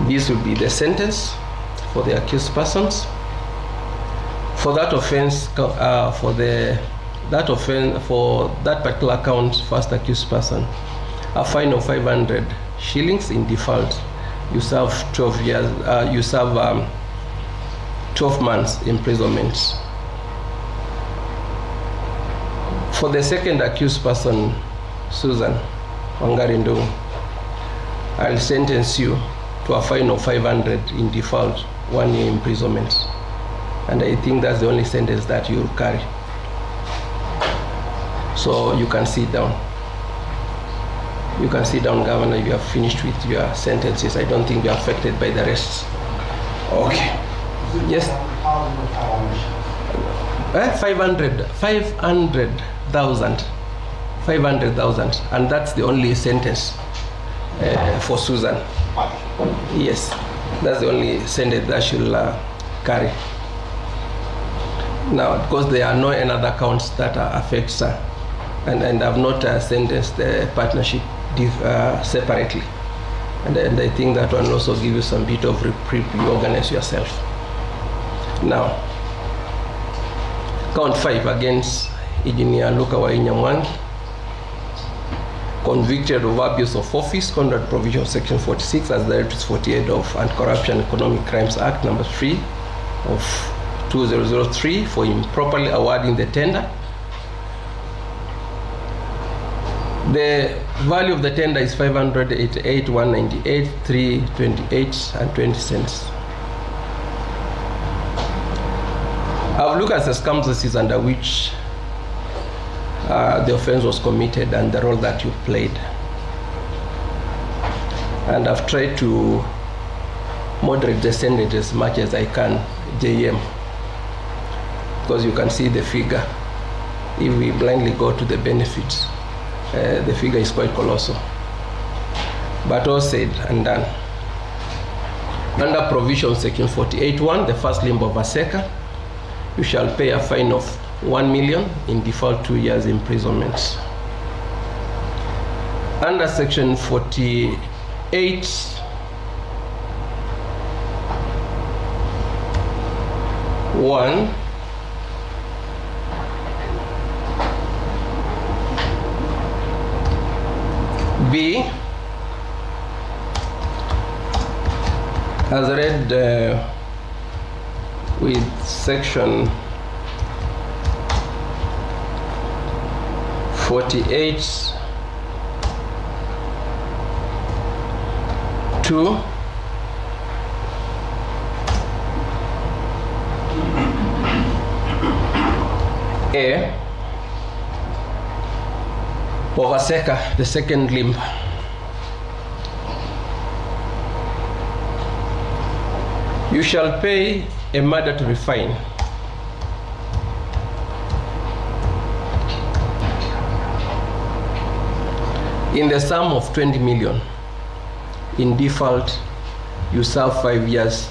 This will be the sentence for the accused persons. For that offense, for that particular count, first accused person, a fine of 500 shillings in default. You serve 12 years. You serve 12 months imprisonment. For the second accused person, Susan Wangarindu, I'll sentence you to a fine of 500 in default, 1 year imprisonment. And I think that's the only sentence that you'll carry. So you can sit down. You can sit down, Governor. You have finished with your sentences. I don't think you're affected by the rest. Okay. Yes. 500,000, and that's the only sentence for Susan. Yes, that's the only sentence that she'll carry. Now, because there are no other counts that affects her, and I've not sentenced the partnership separately, and I think that one also give you some bit of reprieve. You organize yourself. Now, count 5 against Engineer Luka Wainyamwangi, convicted of abuse of office, conduct provision section 46 as Directive 48 of Anti-Corruption Economic Crimes Act number 3 of 2003 for improperly awarding the tender. The value of the tender is 588,198, 328 and 20 cents. I've looked at the circumstances under which the offense was committed and the role that you played. And I've tried to moderate the sentence as much as I can, JM, because you can see the figure. If we blindly go to the benefits, the figure is quite colossal. But all said and done. Under provision section 48.1, the first limb of ASECA, you shall pay a fine of 1 million in default 2 years imprisonment. Under section 48.1, B, as read with section 48.2, A of ASECA, the second limb. You shall pay a mandatory fine in the sum of 20 million. In default, you serve 5 years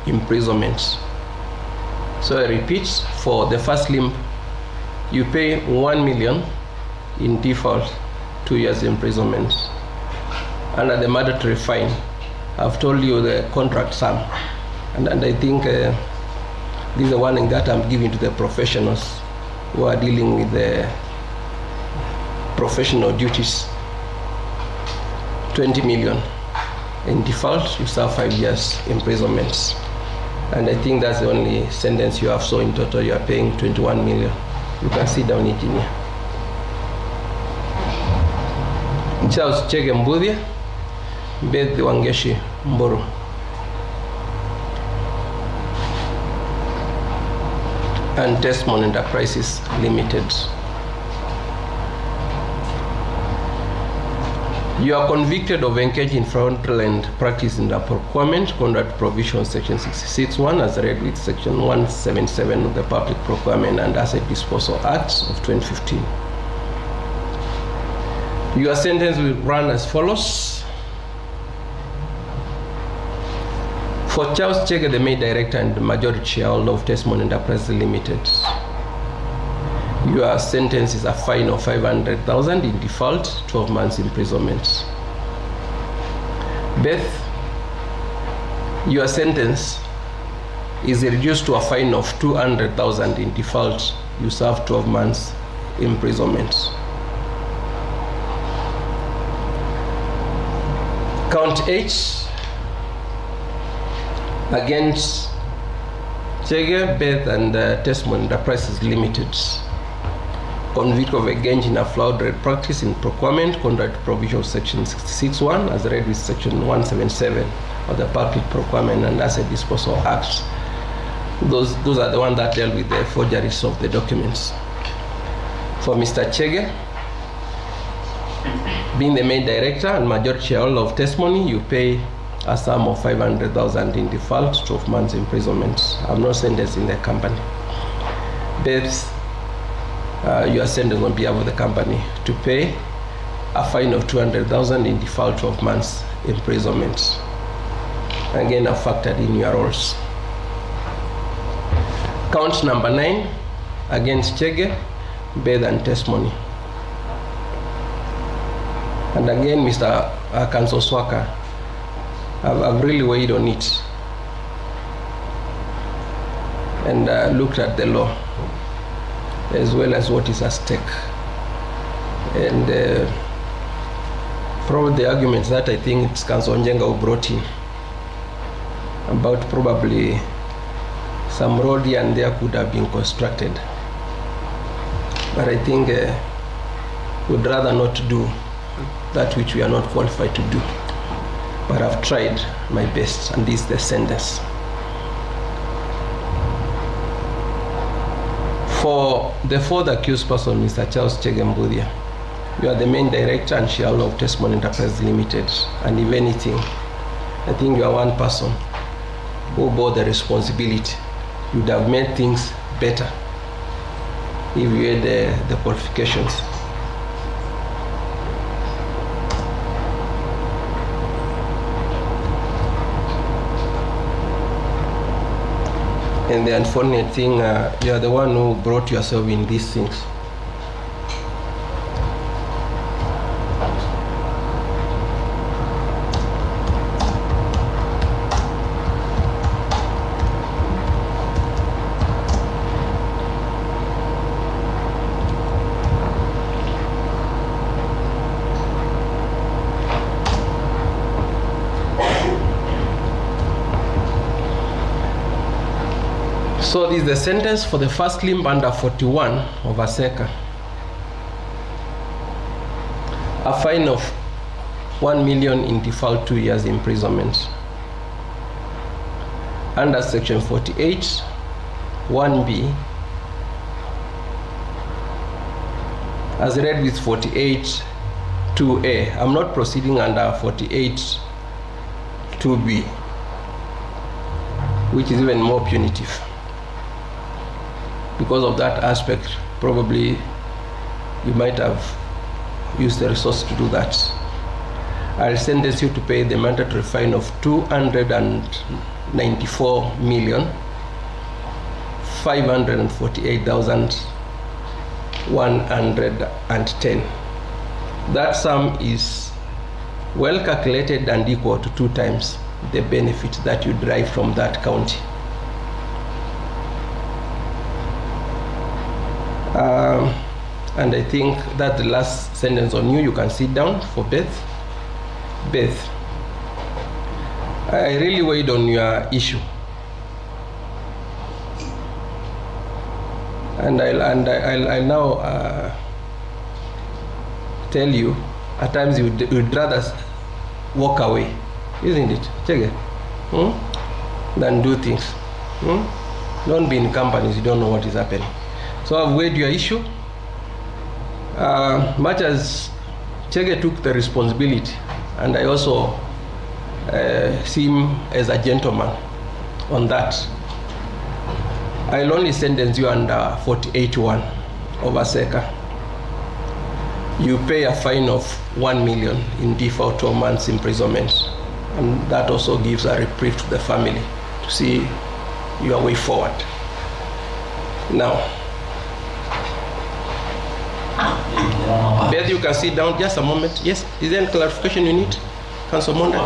imprisonment. So I repeat, for the first limb, you pay 1 million in default, 2 years imprisonment. Under the mandatory fine, I've told you the contract sum, and I think this is the warning that I'm giving to the professionals who are dealing with the professional duties. 20 million in default, you serve 5 years imprisonment. And I think that's the only sentence you have. So in total, you are paying 21 million. You can sit down, engineer. Charles Chege Mbudia, Beth Wangeshi Mburu. And Tesmon Enterprises Limited. You are convicted of engaging in fraudulent practice in the procurement, conduct provision section 66.1 as read with section 177 of the Public Procurement and Asset Disposal Act of 2015. Your sentence will run as follows. For Charles Chege, the main director and the majority shareholder of Tesmon Enterprises Limited, your sentence is a fine of 500,000 in default, 12 months imprisonment. Beth your sentence is reduced to a fine of 200,000. In default, you serve 12 months imprisonment. Count H against Chege, Beth, and Testimony. The price is limited. Convict of engaging in a fraudulent practice in procurement, contrary to provision of section 66(1), as read with section 177 of the Public Procurement and Asset Disposal Act. Those are the ones that deal with the forgeries of the documents. For Mr. Chege, being the main director and majority shareholder of Testimony, you pay a sum of 500,000 in default, 12 months imprisonment. I'm not sentenced in the company. Beth, you are sentenced on behalf of the company to pay a fine of 200,000 in default, 12 months imprisonment. Again, I've factored in your roles. Count number 9 against Chege, Beth, and Testimony. And again, Mr. Counsel Swaka, I've really weighed on it and looked at the law as well as what is at stake. And probably the arguments that I think it's Counsel Njenga who brought in about probably some road here and there could have been constructed. But I think we'd rather not do that which we are not qualified to do. But I've tried my best, and this is the sentence. For the fourth accused person, Mr. Charles Chege Mbudia, you are the main director and shareholder of Testimony Enterprise Limited, and if anything, I think you are one person who bore the responsibility. You would have made things better if you had the qualifications. And the unfortunate thing, you are the one who brought yourself in these things. So this is the sentence for the first limb under 41 of ASECA. A fine of 1 million in default, 2 years imprisonment. Under section 48, 1B, as read with 48, 2A. I'm not proceeding under 48, 2B, which is even more punitive. Because of that aspect, probably you might have used the resource to do that. I'll sentence you to pay the mandatory fine of 294,548,110. That sum is well calculated and equal to 2 times the benefit that you derive from that county. And I think that the last sentence on you can sit down for Beth. Beth, I really weighed on your issue, and I'll now tell you, at times you'd rather walk away, isn't it? Check it, than do things. Don't be in companies you don't know what is happening. So I've weighed your issue. Much as Chege took the responsibility, and I also see him as a gentleman on that, I'll only sentence you under 48(1) of ASECA. You pay a fine of 1 million in default, 12 months imprisonment, and that also gives a reprieve to the family to see your way forward. Now, Beth, you can sit down just a moment. Yes, is there any clarification you need? Council Monda.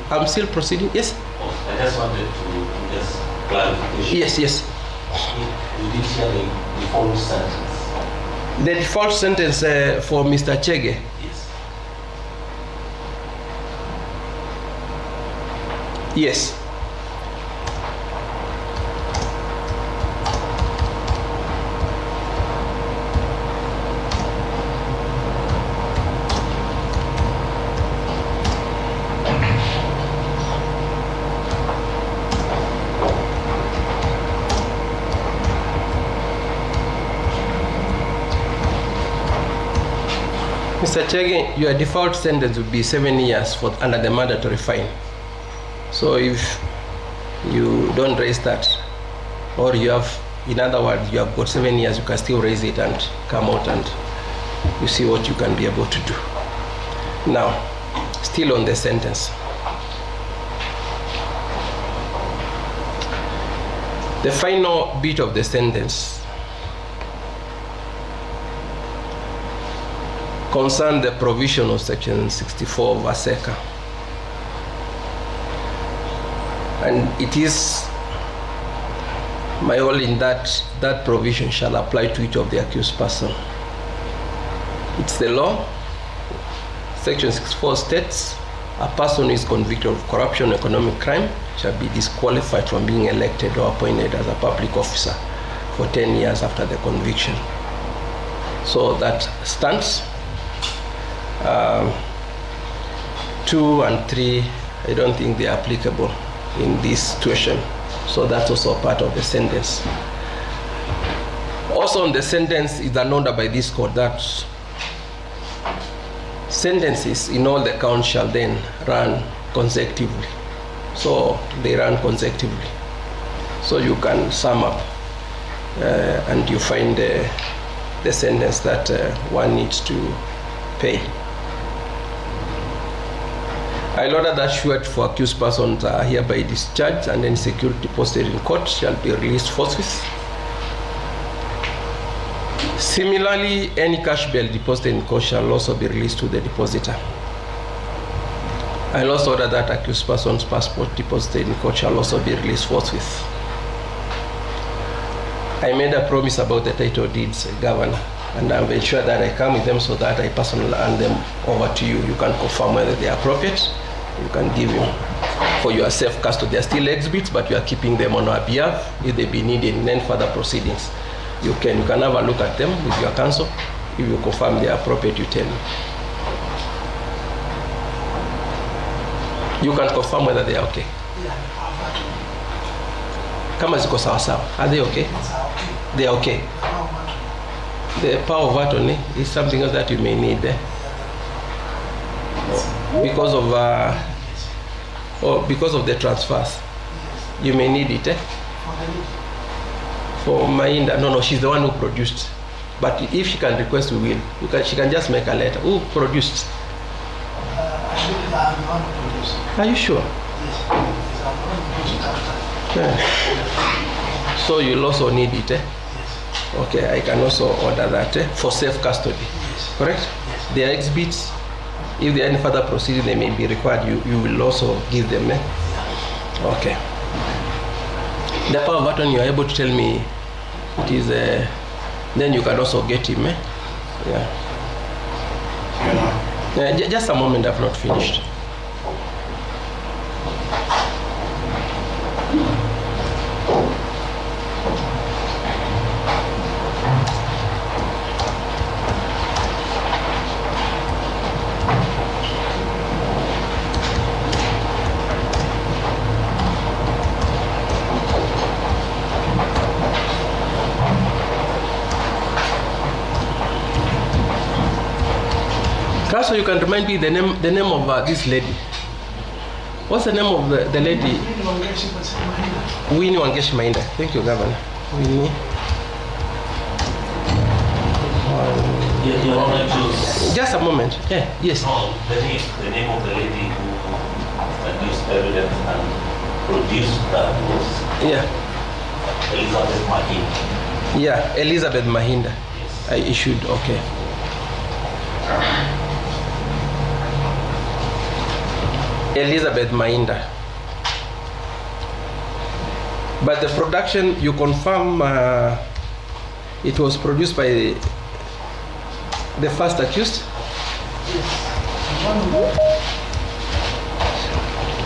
I'm still proceeding. Yes. I just wanted to just clarification. Yes. You did share the default sentence. The default sentence for Mr. Chege. Yes. Mr. Chege, your default sentence would be 7 years under the mandatory fine. So if you don't raise that, or you have, in other words, you have got 7 years, you can still raise it and come out and you see what you can be able to do. Now, still on the sentence. The final bit of the sentence concern the provision of section 64 of ASECA. And it is my holding that that provision shall apply to each of the accused person. It's the law. Section 64 states a person who is convicted of corruption or economic crime shall be disqualified from being elected or appointed as a public officer for 10 years after the conviction. So that stands. 2 and 3, I don't think they are applicable in this situation. So that's also part of the sentence. Also on the sentence is an order by this court that sentences in all the counts shall then run consecutively. So they run consecutively. So you can sum up and you find the sentence that one needs to pay. I order that short for accused persons are hereby discharged and any security deposited in court shall be released forthwith. Similarly, any cash bail deposited in court shall also be released to the depositor. I also order that accused person's passport deposited in court shall also be released forthwith. I made a promise about the title deeds, Governor, and I've ensured that I come with them so that I personally hand them over to you. You can confirm whether they are appropriate. You can give them for your self-custody. They are still exhibits, but you are keeping them on our behalf. If they be needed in any further proceedings, you can have a look at them with your counsel. If you confirm they are appropriate, you tell me. You can confirm whether they are okay. Kama ziko sawa sawa. Are they okay? They are okay. The power of attorney is something else that you may need because of the transfers. You may need it for Mahinda. No, she's the one who produced. But if she can request, we will. She can just make a letter. Who produced? Are you sure? Yeah. So you'll also need it. Okay, I can also order that for safe custody. Correct? Yes. Their exhibits, if there are any further proceedings they may be required, you will also give them. Okay. The power of attorney, you are able to tell me it is, then you can also get him. Yeah. Just a moment, I've not finished. So you can remind me the name of this lady. What's the name of the lady? Winnie Wangeshi Mahinda. Thank you, Governor. Winnie. Just a moment. Yeah, yes. No, the name of the lady who produced evidence and produced that was Elizabeth Mahinda. Yeah, Elizabeth Mahinda. Yes. I issued, okay. Elizabeth Mainda. But the production, you confirm it was produced by the first accused?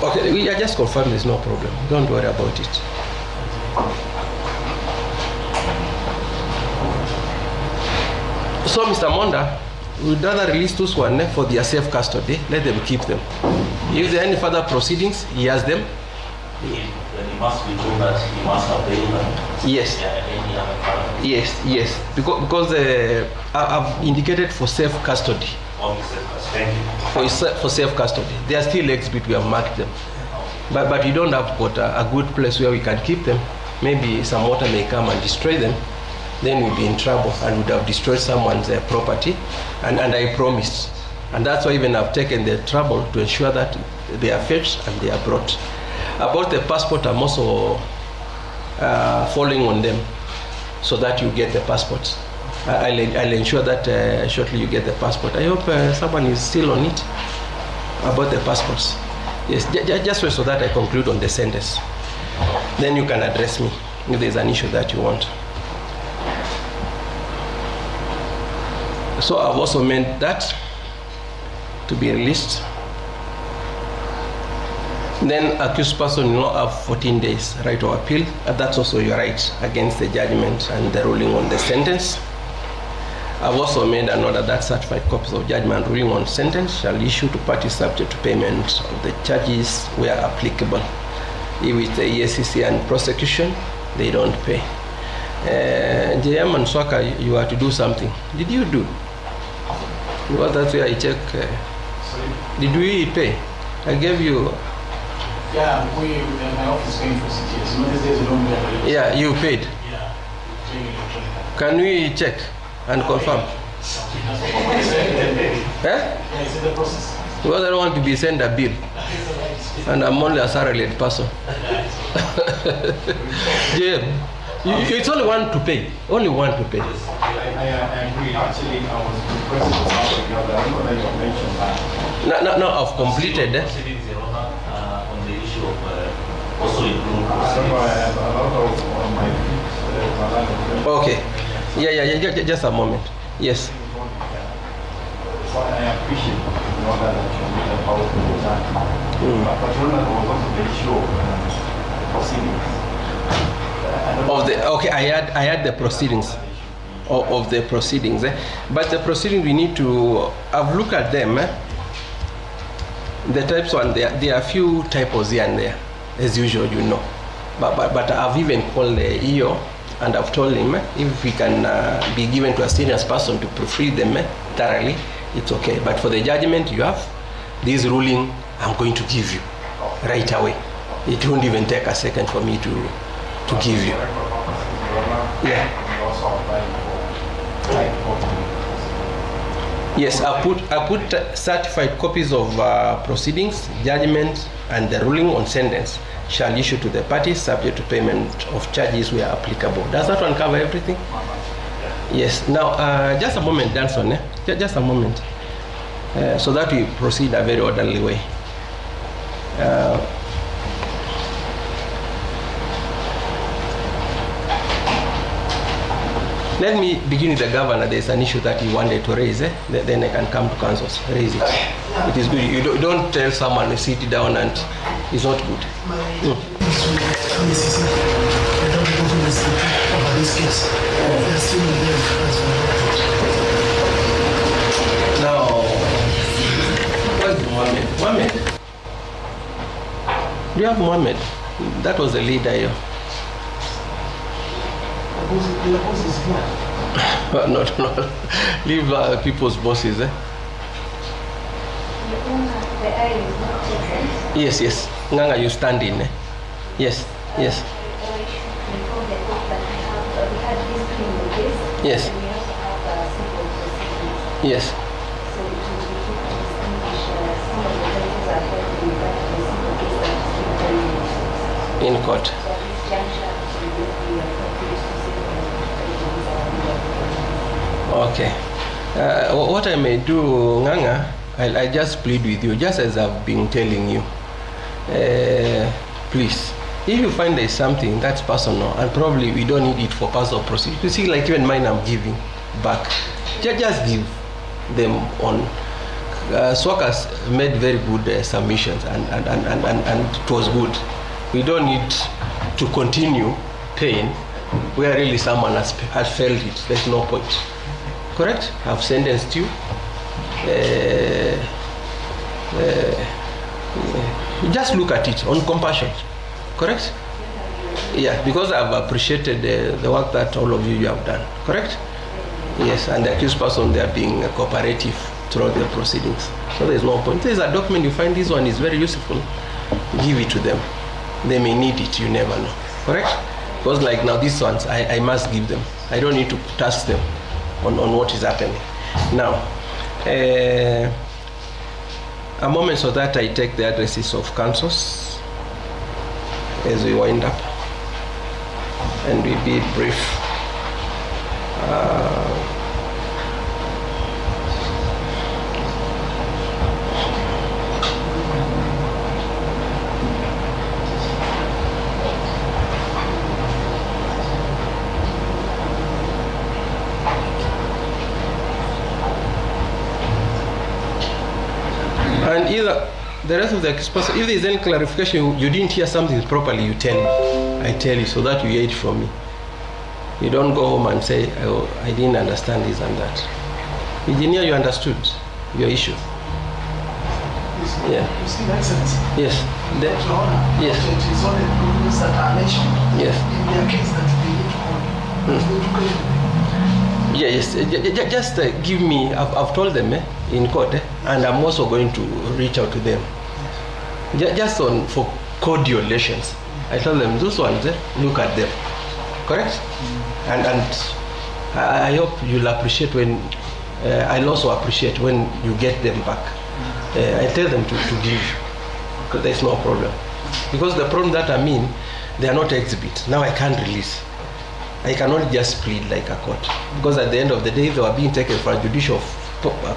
Okay, we are just confirmed there's no problem. Don't worry about it. So, Mr. Monda, we'd rather release those one for their safe custody. Let them keep them. If there are any further proceedings, he has them. He must be told that he must have bail them. Yes. Yes. Because I've indicated for safe custody. For safe custody. They are still exhibit, we have marked them. But we don't have got a good place where we can keep them. Maybe some water may come and destroy them. Then we'll be in trouble and would have destroyed someone's property. And I promised. And that's why even I've taken the trouble to ensure that they are fetched and they are brought. About the passport, I'm also following on them so that you get the passport. I'll ensure that shortly you get the passport. I hope someone is still on it about the passports. Yes, just so that I conclude on the sentence. Then you can address me if there's an issue that you want. So I've also meant that to be released. Then accused person will not have 14 days right to appeal. That's also your right against the judgment and the ruling on the sentence. I've also made an order that certified copies of judgment ruling on sentence shall issue to parties subject to payment of the charges where applicable. If it's the ESCC and prosecution, they don't pay. JM and Swaka, you are to do something. Did you do? Because that's where I check. Did we pay? I gave you. Yeah, my office paying for 6 years. These days we don't get. Yeah, you paid. Yeah, paying electronically. Can we check and confirm? Yeah, it's in the process. Because I don't want to be sent a bill. And I'm only a salaried person. JM, it's only one to pay. Only one to pay. I agree. Actually, I was requesting something the other. I know that you mentioned that. No, I've completed. On the issue of also include I don't know. I have a lot of on my feet. Okay. Yeah. Just a moment. Yes. So I appreciate the order that you made about that. But you know, was also the issue of proceedings. I had the proceedings of the proceedings, but the proceedings we need to have look at them. The types one there are a few typos here and there, as usual, you know. But I've even called the EO and I've told him if we can be given to a serious person to proofread them thoroughly, it's okay. But for the judgment you have, this ruling I'm going to give you right away. It won't even take a second for me to give you. Yeah. Yes, I put certified copies of proceedings, judgment, and the ruling on sentence shall issue to the parties subject to payment of charges where applicable. Does that one cover everything? Yes. Now, just a moment, Danson. Just a moment, so that we proceed a very orderly way. Let me begin with the governor. There's an issue that he wanted to raise. Then I can come to council. Raise it. It is good. You don't tell someone to sit down and it's not good. Now, where's Mohammed? Mohammed? Do you have Mohammed? That was the leader here. No. Leave people's bosses. Yes. Nganga, you stand in. Yes. Yes. In court. Okay. What I may do, Nganga, I just plead with you, just as I've been telling you. please, if you find there's something that's personal and probably we don't need it for personal proceedings, you see, like even mine I'm giving back, just give them on. Swakas made very good submissions and it was good. We don't need to continue paying where really someone has felt it. There's no point. Correct? I've sentenced you. Just look at it on compassion. Correct? Yeah, because I've appreciated the work that all of you have done. Correct? Yes, and the accused person, they are being cooperative throughout the proceedings. So there's no point. There's a document, you find this one is very useful, give it to them. They may need it, you never know. Correct? Because like now these ones, I must give them. I don't need to task them on what is happening. Now, a moment so that I take the addresses of councils as we wind up and we be brief. And either the rest of the exposure, if there is any clarification, you didn't hear something properly, you tell me. I tell you so that you hear it from me. You don't go home and say, oh, I didn't understand this and that. Engineer, you understood your issue. Yeah. You see, Excellency. Yes. Your Honor, yes. It is only rules that are mentioned. Yes. In their case that they need to call. Yeah, yes. Just give me. I've told them in court, and I'm also going to reach out to them. Just for cordial relations. I told them those ones. Look at them. Correct? And I hope you'll appreciate when. I'll also appreciate when you get them back. I tell them to give, because there's no problem. Because the problem that I'm in, they are not exhibit. Now I can't release. I cannot just plead like a court. Because at the end of the day, they are being taken for a judicial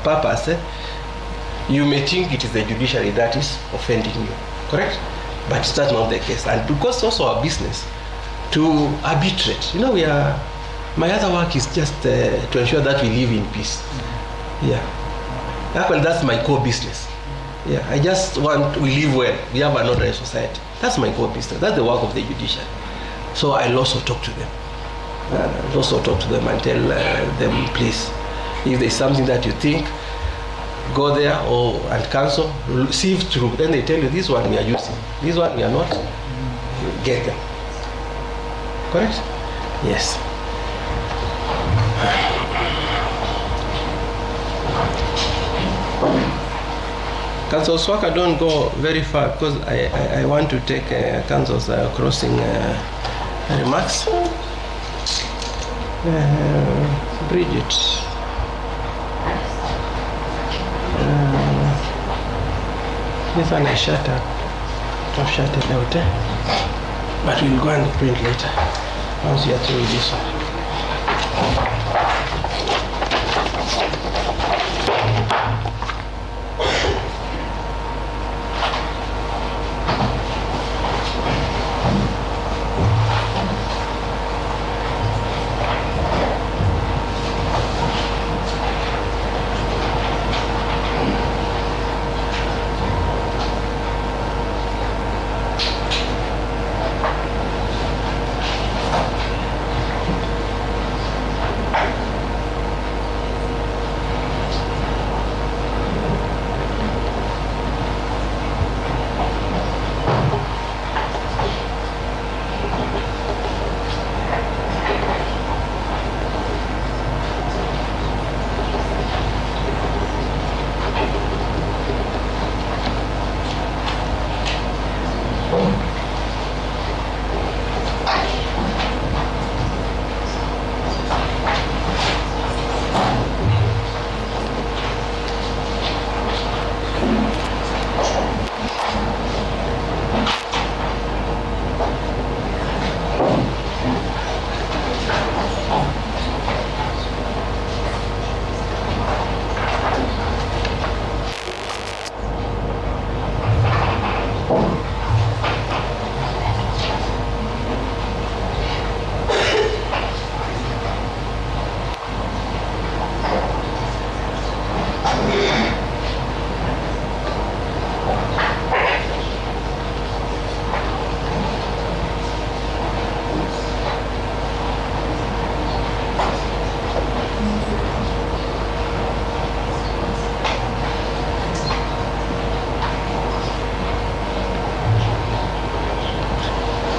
purpose. You may think it is the judiciary that is offending you. Correct? But that's not the case. And because it's also our business to arbitrate. You know, my other work is just to ensure that we live in peace. Yeah. Well, that's my core business. Yeah, I just want we live well. We have an orderly society. That's my core business. That's the work of the judiciary. So I'll also talk to them. I'll also talk to them and tell them, please, if there's something that you think, go there and cancel, sieve through. Then they tell you, this one we are using, this one we are not. Get them. Correct? Yes. Council Swaka, don't go very far because I want to take Council's crossing remarks. Bridget. This one I shut up. Don't shut it out. But we'll go and print later once you are through with this one.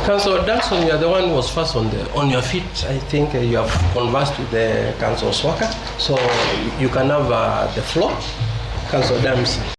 Councillor Danson, you are the one who was first on your feet. I think you have conversed with the council's worker, so you can have the floor. Councillor Dempsey.